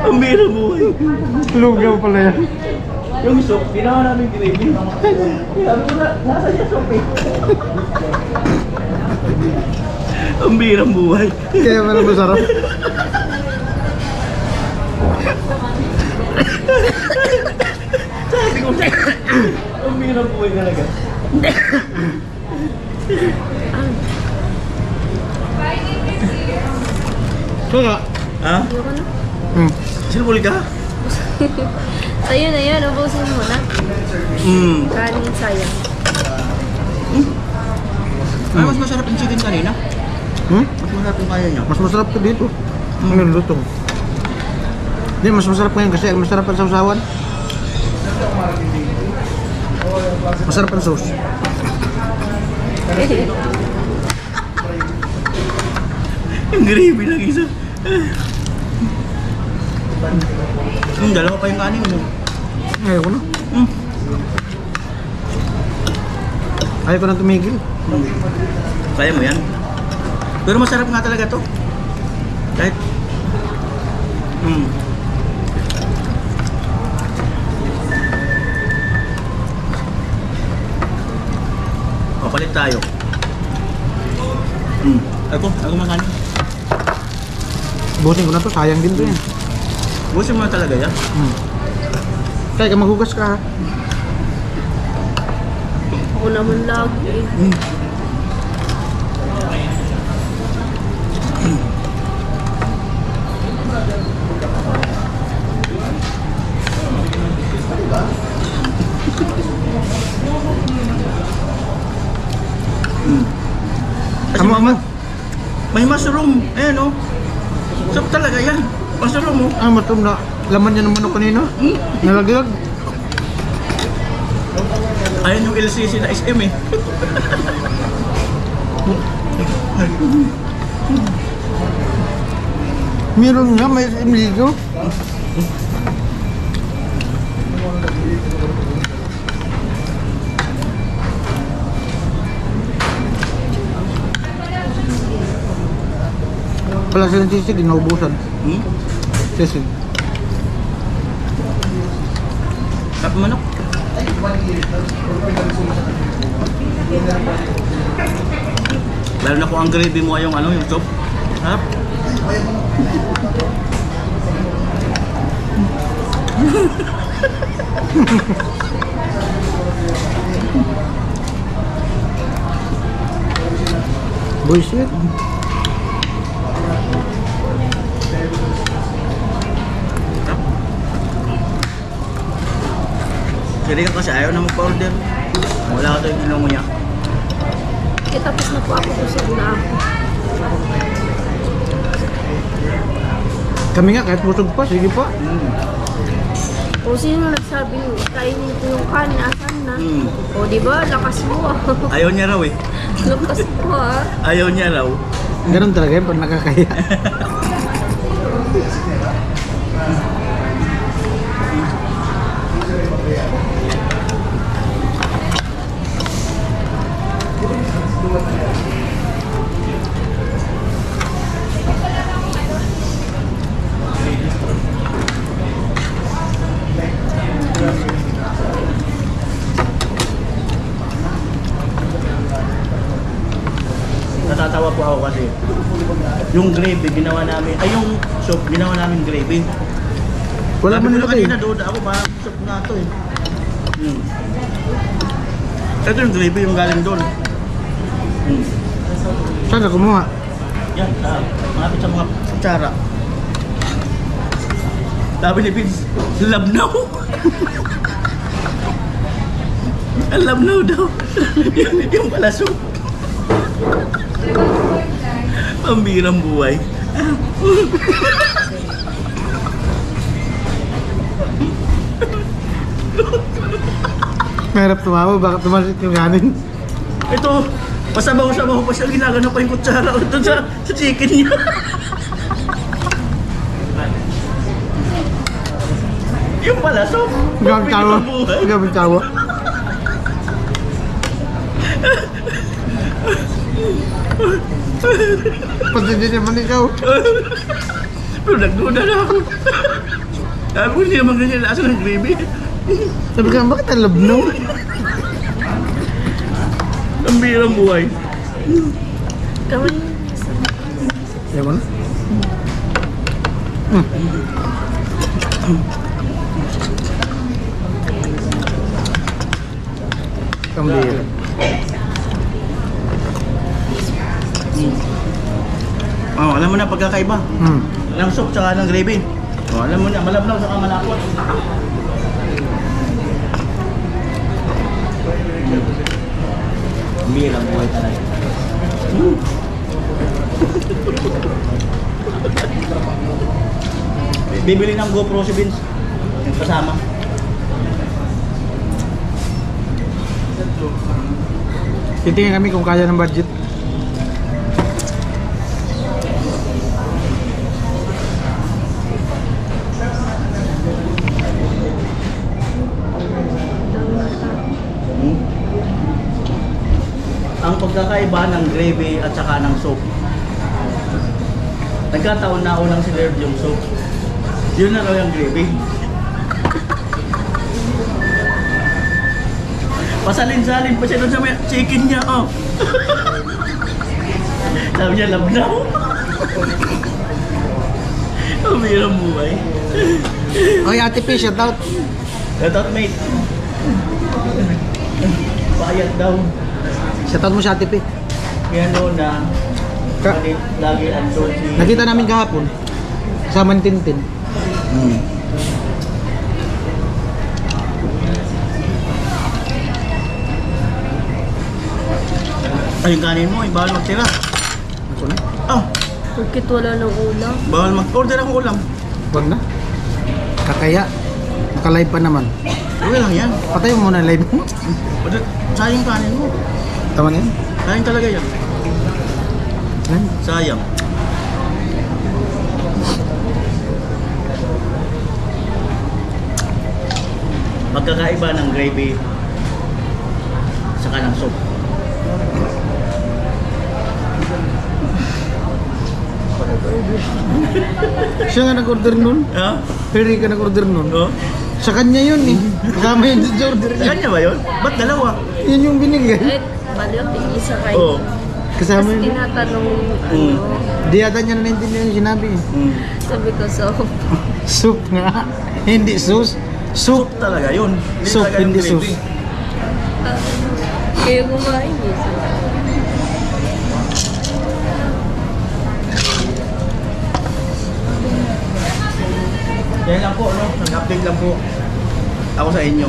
Ang bira buhay. Lugaw pala yan. Yung soup, ginawa namin gravy. Sabi ko na, nasa siya soup eh. Ang birang buhay. Kaya pala masarap. Sabi ko siya, ang birang buhay talaga. Kaya. Ha? Ayoko na. Sinubuli ka? Sa'yo na yan, ubusin mo na. Kanin sayang. Ay, mas masarap yung chicken kanina. Mas masarap yung kaya niya. Mas masarap to dito. Ang lutong. Hindi, mas masarap ngayon kasi ang masarap ang sausawan. Masarap ang sauce. Yung gravy lang isa. Dalawa pa yung kanin mo. Ayaw ko na. Ayaw ko na tumigil. Kaya mo yan. Pero masarap nga talaga to. Kahit... Papalit tayo. Ako makanin. Busin ko na to, sayang din to yan. Busin mo na talaga yan. Kaya ka maghugas ka ha. Ako naman lagi. May mushroom. Ayan o. Sarap talaga yan. Mushroom o. Ah, matum na. Laman niya ng manok kanina. Nalaglag. Ayan yung LCC na SM eh. Meron nga, may SM dito. Wala silang sisig, inaubusan. Sisig. Sarap manok. Lalo na kung ang gravy mo ay yung ano, yung soup. Sarap. Bullshit. Siri ka kasi ayaw na mag-order. Wala ka ito yung inunguya. Tapos na po ako, busog na ako. Kami nga, kahit busog pa, sige pa. O sino nagsabing kainin ko yung kanin, asan na? O di ba, lakas mo ah. Ayaw niya raw eh. Lakas mo ah. Ayaw niya raw. Ganun talaga yun pag nakakaya. Natatawa po ako kasi yung gravy ginawa namin, ay yung soup ginawa namin gravy. Wala man Sabi ko nilagay. kanina doon ako parang soup na ito eh. Ito yung gravy yung galing doon. Saan ka kumuha? Yan, malapit sa mga kutsara. Sabi ni Vince, labnaw. Ang labnaw daw. Yung pala soup. Pambirang buhay. Mahirap tumawa, bakit tumalit yung ganin? Ito, pasabaw-sabaw pa siya. Ginagana pa yung kutsara doon sa chicken niya. Yung pala, so, Gawang tawa. pambirang buhay. Gawang tawa. Pati din naman ikaw. Pero nagduda na ako. Sabi ko, hindi naman ganyan lasa ng gravy. Sabi ka, bakit ang labnaw? Ang birang buhay. Kamay. Ayaw ko na. Kambira. Oh, alam mo na pagkakaiba. Hmm. Ng soup tsaka ng gravy. Oh, alam mo na, malabnaw saka malapot. Ang birang buhay talaga. Bibili ng GoPro si Vince. Kasama. Titingin kami kung kaya ng budget. Hmm? Ang pagkakaiba ng gravy at saka ng soup. Nagkataon na unang sinerve yung soup. Yun na raw yung gravy. Pasalin-salin pa siya doon sa may chicken niya, oh. Sabi niya, labnaw. Ang birang buhay. Okay, Ate P, shout out. Shout out, mate. Bayad daw. Shout out mo si Ate P. Kaya noon na, Ka- lagi andun si... Nakita namin kahapon. Kasama ni Tintin. Ay, yung kanin mo, bawal magtira. Ako na. Oh, Bakit wala ng ulam? bawal mag-order akong ulam. Huwag na. Kakaya. Nakalive pa naman. Okay lang yan. Patay mo muna ang live mo. Order, sayang kanin mo. Tama na yan. Sayang talaga yan. Yan. Sayang. Magkakaiba ng gravy saka ng soup. Siya nga nag-order nun. Ha? Pero ka nag-order nun. Oh? Sa kanya yun eh. Kasama yun sa order Sa niya. kanya ba yun? Ba't dalawa? Yun yung binigay. Eh, baliw, isa kayo. Oo. Kasama Tapos yun. tinatanong, Mm. ano, Di yata niya na naintindihan yung sinabi eh. sabi ko, so, Soup nga. Hindi sauce. Soup. Talaga yun. Soup, talaga yung hindi gravy. sauce. kayo kumain eh. Yan lang po, no? Nag-update lang po ako sa inyo.